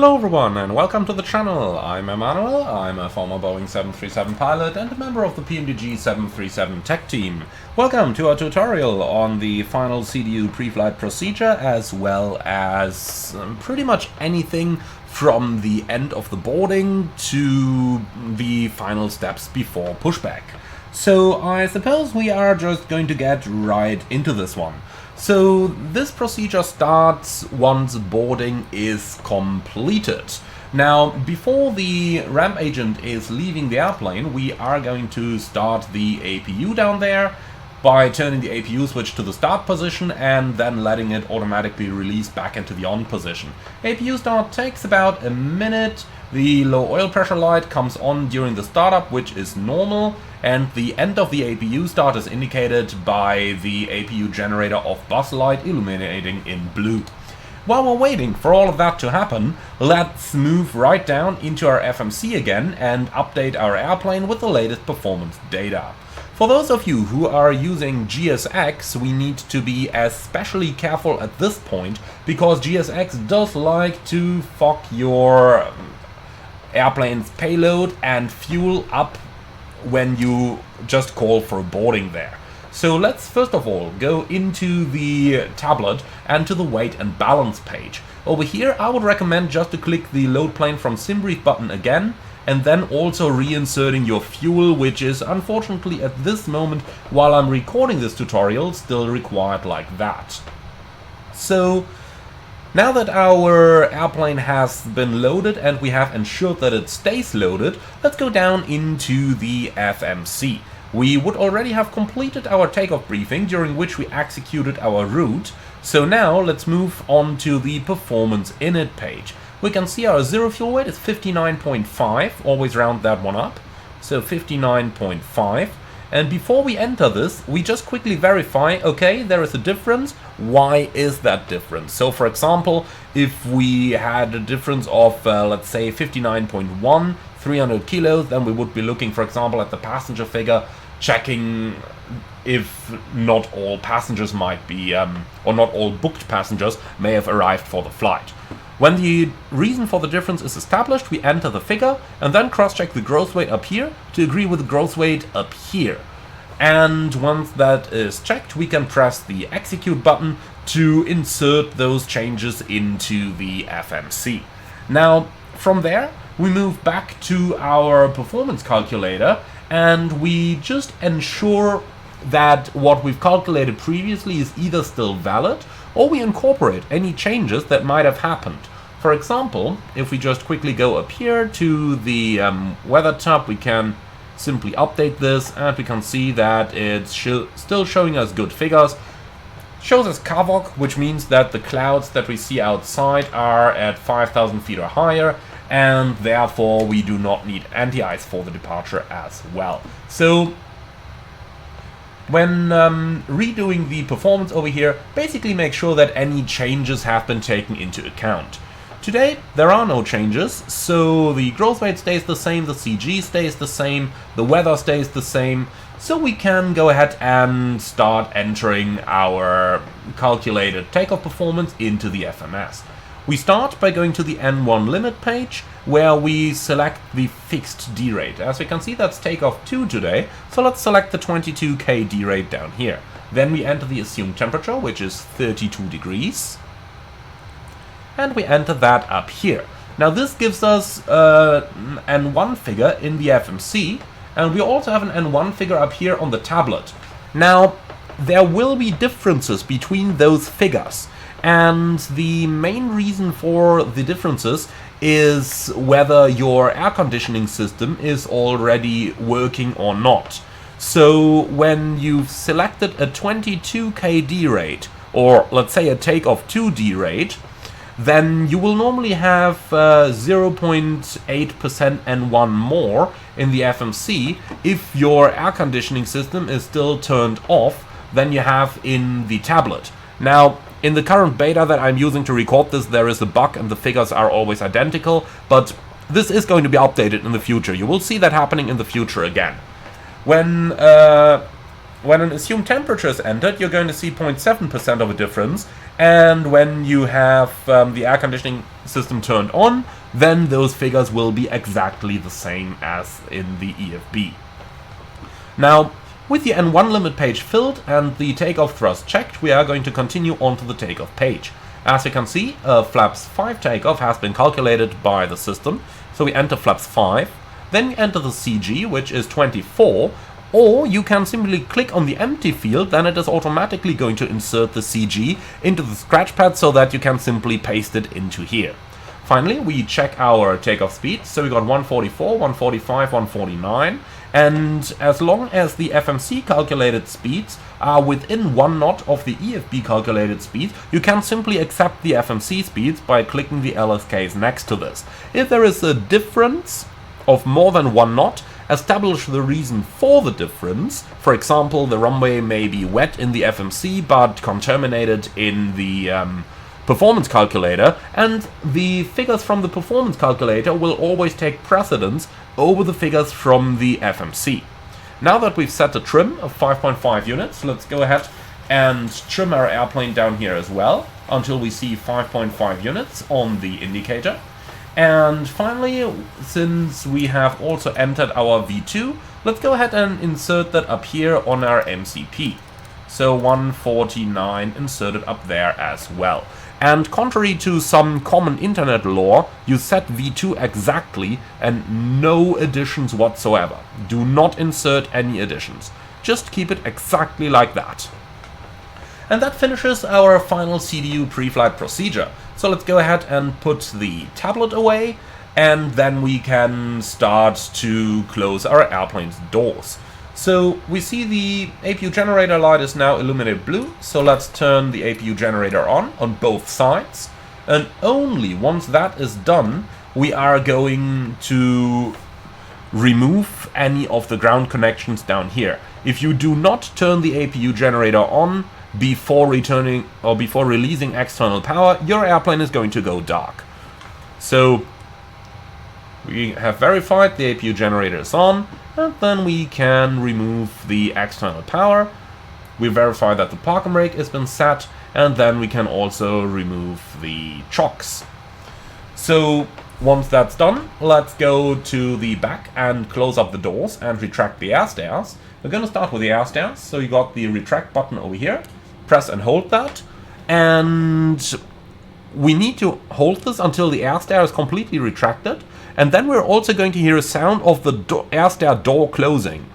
Hello everyone and welcome to the channel. I'm Emmanuel, I'm a former Boeing 737 pilot and a member of the PMDG 737 tech team. Welcome to our tutorial on the final CDU preflight procedure, as well as pretty much anything from the end of the boarding to the final steps before pushback. So I suppose we are just going to get right into this one. So this procedure starts once boarding is completed. Now, before the ramp agent is leaving the airplane, we are going to start the APU down there by turning the APU switch to the start position and then letting it automatically release back into the on position. APU start takes about a minute. The low oil pressure light comes on during the startup, which is normal, and the end of the APU start is indicated by the APU generator off bus light illuminating in blue. While we're waiting for all of that to happen, let's move right down into our FMC again and update our airplane with the latest performance data. For those of you who are using GSX, we need to be especially careful at this point, because GSX does like to fuck your airplane's payload and fuel up when you just call for boarding there. So let's first of all go into the tablet and to the weight and balance page. Over here I would recommend just to click the load plane from SimBrief button again, and then also reinserting your fuel, which is unfortunately at this moment, while I'm recording this tutorial, still required like that. So now that our airplane has been loaded and we have ensured that it stays loaded, let's go down into the FMC. We would already have completed our takeoff briefing, during which we executed our route. So now let's move on to the performance init page. We can see our zero fuel weight is 59.5, always round that one up, so 59.5. And before we enter this, we just quickly verify, okay, there is a difference. Why is that difference? So for example, if we had a difference of, let's say 59.1, 300 kilos, then we would be looking, for example, at the passenger figure, checking if not all passengers might be, or not all booked passengers may have arrived for the flight. When the reason for the difference is established, we enter the figure and then cross-check the gross weight up here to agree with the gross weight up here. And once that is checked, we can press the execute button to insert those changes into the FMC. Now, from there, we move back to our performance calculator and we just ensure that what we've calculated previously is either still valid, or we incorporate any changes that might have happened. For example, if we just quickly go up here to the weather tab, we can simply update this and we can see that it's still showing us good figures. Shows us CAVOC, which means that the clouds that we see outside are at 5,000 feet or higher, and therefore we do not need anti-ice for the departure as well. So when redoing the performance over here, basically make sure that any changes have been taken into account. Today there are no changes, so the growth weight stays the same, the CG stays the same, the weather stays the same, so we can go ahead and start entering our calculated takeoff performance into the FMS. We start by going to the N1 limit page, where we select the fixed D rate. As we can see, that's takeoff 2 today, so let's select the 22K D rate down here. Then we enter the assumed temperature, which is 32 degrees. And we enter that up here. Now this gives us an N1 figure in the FMC, and we also have an N1 figure up here on the tablet. Now there will be differences between those figures, and the main reason for the differences is whether your air conditioning system is already working or not. So when you've selected a 22K D rate, or let's say a takeoff 2 D rate, then you will normally have 0.8% N1 more in the FMC if your air conditioning system is still turned off than you have in the tablet. Now, in the current beta that I'm using to record this, there is a bug and the figures are always identical, but this is going to be updated in the future. You will see that happening in the future again. When an assumed temperature is entered, you're going to see 0.7% of a difference, and when you have the air conditioning system turned on, then those figures will be exactly the same as in the EFB. Now, with the N1 limit page filled and the takeoff thrust checked, we are going to continue on to the takeoff page. As you can see, flaps 5 takeoff has been calculated by the system, so we enter flaps 5, then we enter the CG, which is 24, or you can simply click on the empty field, then it is automatically going to insert the CG into the scratch pad so that you can simply paste it into here. Finally, we check our takeoff speed, so we got 144, 145, 149, and as long as the FMC calculated speeds are within 1 knot of the EFB calculated speed, you can simply accept the FMC speeds by clicking the LSKs next to this. If there is a difference of more than 1 knot, establish the reason for the difference. For example, the runway may be wet in the FMC but contaminated in the performance calculator, and the figures from the performance calculator will always take precedence over the figures from the FMC. Now that we've set a trim of 5.5 units, let's go ahead and trim our airplane down here as well until we see 5.5 units on the indicator. And finally, since we have also entered our V2, let's go ahead and insert that up here on our MCP. So 149 inserted up there as well. And contrary to some common internet lore, you set V2 exactly and no additions whatsoever. Do not insert any additions. Just keep it exactly like that. And that finishes our final CDU pre-flight procedure. So let's go ahead and put the tablet away, and then we can start to close our airplane's doors. So we see the APU generator light is now illuminated blue, so let's turn the APU generator on both sides. And only once that is done, we are going to remove any of the ground connections down here. If you do not turn the APU generator on before returning or before releasing external power, your airplane is going to go dark. So we have verified the APU generator is on, and then we can remove the external power. We verify that the parking brake has been set, and then we can also remove the chocks. So once that's done, let's go to the back and close up the doors and retract the air stairs. We're going to start with the air stairs, so you got the retract button over here. Press and hold that, and we need to hold this until the air stair is completely retracted, and then we're also going to hear a sound of the air stair door closing.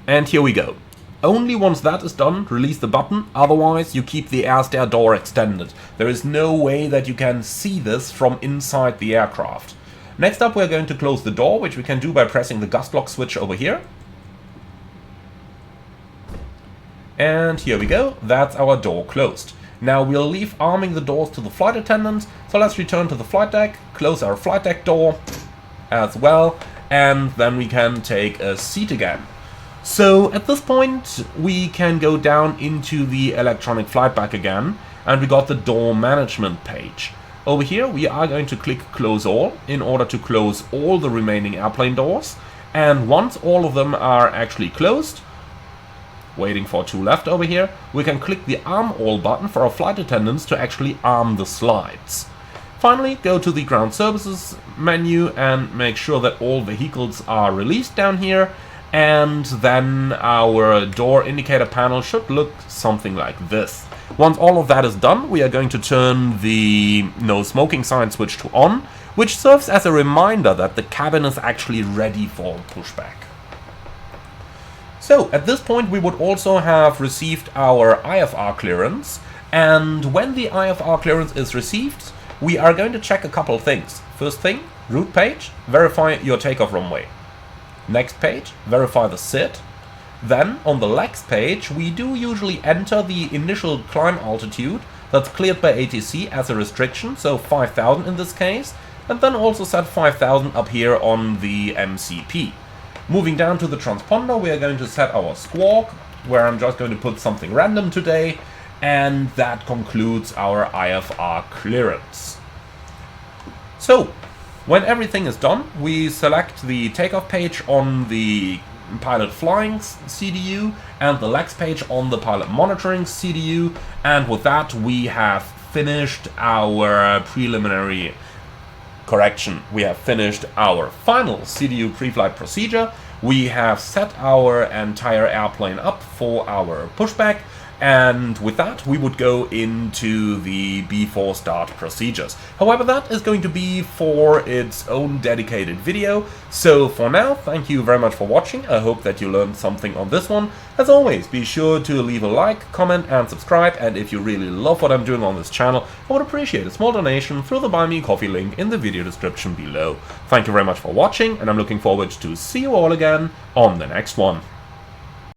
And here we go. Only once that is done, release the button, otherwise you keep the air stair door extended. There is no way that you can see this from inside the aircraft. Next up, we're going to close the door, which we can do by pressing the gust lock switch over here. And here we go, that's our door closed. Now we'll leave arming the doors to the flight attendant, so let's return to the flight deck, close our flight deck door as well, and then we can take a seat again. So at this point we can go down into the electronic flight bag again, and we got the door management page. Over here we are going to click close all in order to close all the remaining airplane doors, and once all of them are actually closed, waiting for 2 left over here, we can click the arm all button for our flight attendants to actually arm the slides. Finally, go to the ground services menu and make sure that all vehicles are released down here, and then our door indicator panel should look something like this. Once all of that is done, we are going to turn the no smoking sign switch to on, which serves as a reminder that the cabin is actually ready for pushback. So at this point we would also have received our IFR clearance, and when the IFR clearance is received, we are going to check a couple of things. First thing, route page, verify your takeoff runway. Next page, verify the SID. Then on the legs page we do usually enter the initial climb altitude that's cleared by ATC as a restriction, so 5,000 in this case, and then also set 5,000 up here on the MCP. Moving down to the transponder, we are going to set our squawk, where I'm just going to put something random today, and that concludes our IFR clearance. So, when everything is done, we select the takeoff page on the pilot flying CDU and the legs page on the pilot monitoring CDU, and with that we have finished our preliminary correction. We have finished our final CDU pre-flight procedure. We have set our entire airplane up for our pushback, and with that we would go into the before start procedures. However, that is going to be for its own dedicated video. So for now, thank you very much for watching. I hope that you learned something on this one. As always, be sure to leave a like, comment and subscribe, and if you really love what I'm doing on this channel, I would appreciate a small donation through the Buy Me Coffee link in the video description below. Thank you very much for watching, and I'm looking forward to see you all again on the next one.